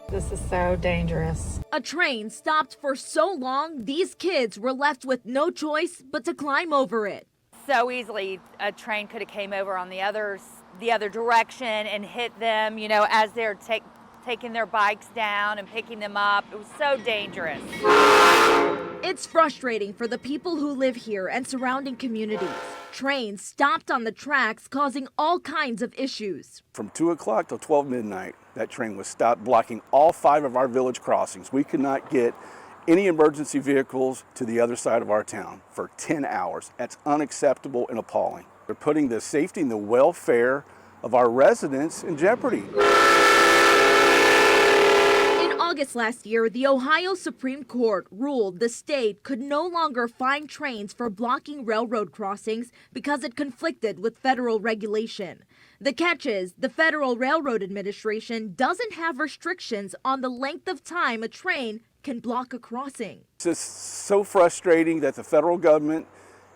This is so dangerous. A train stopped for so long, these kids were left with no choice but to climb over it. So easily a train could have came over on the other direction and hit them, you know, as they're taking their bikes down and picking them up. It was so dangerous. It's frustrating for the people who live here and surrounding communities. Trains stopped on the tracks, causing all kinds of issues. From 2 o'clock till 12 midnight, that train was stopped, blocking all 5 of our village crossings. We could not get any emergency vehicles to the other side of our town for 10 hours. That's unacceptable and appalling. They're putting the safety and the welfare of our residents in jeopardy. In August last year, the Ohio Supreme Court ruled the state could no longer fine trains for blocking railroad crossings because it conflicted with federal regulation. The catch is, the Federal Railroad Administration doesn't have restrictions on the length of time a train can block a crossing. It's just so frustrating that the federal government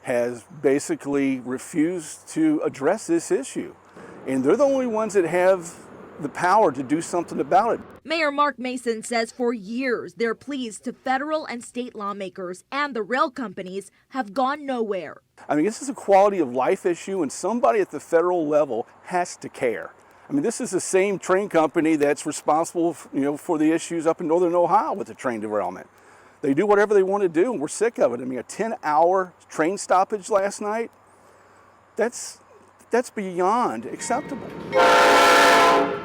has basically refused to address this issue. And they're the only ones that have the power to do something about it. Mayor Mark Mason says for years their pleas to federal and state lawmakers and the rail companies have gone nowhere. I mean, this is a quality of life issue, and somebody at the federal level has to care. I mean, this is the same train company that's responsible, for the issues up in northern Ohio with the train derailment. They do whatever they want to do, and we're sick of it. I mean, a 10-hour train stoppage last night, that's beyond acceptable.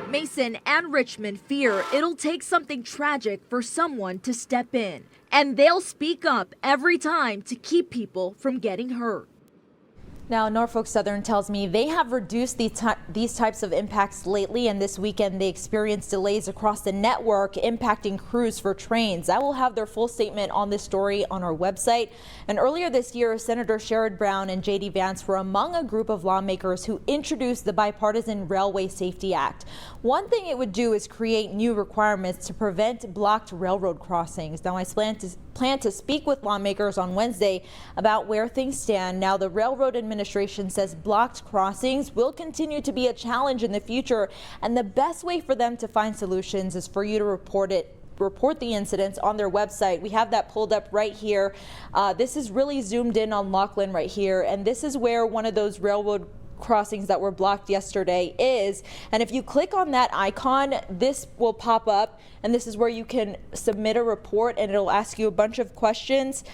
Mason and Richmond fear it'll take something tragic for someone to step in, and they'll speak up every time to keep people from getting hurt. Now, Norfolk Southern tells me they have reduced these types of impacts lately, and this weekend they experienced delays across the network impacting crews for trains. I will have their full statement on this story on our website. And earlier this year, Senator Sherrod Brown and J.D. Vance were among a group of lawmakers who introduced the Bipartisan Railway Safety Act. One thing it would do is create new requirements to prevent blocked railroad crossings. Now, I plan to speak with lawmakers on Wednesday about where things stand. Now, the Railroad Administration says blocked crossings will continue to be a challenge in the future, and the best way for them to find solutions is for you to report the incidents on their website. We have that pulled up right here. This is really zoomed in on Lockland right here, and this is where one of those railroad crossings that were blocked yesterday is. And if you click on that icon, this will pop up, and this is where you can submit a report, and it'll ask you a bunch of questions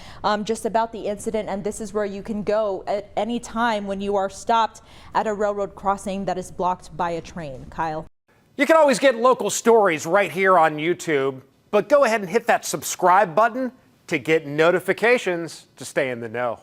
just about the incident. And this is where you can go at any time when you are stopped at a railroad crossing that is blocked by a train. Kyle. You can always get local stories right here on YouTube, but go ahead and hit that subscribe button to get notifications to stay in the know.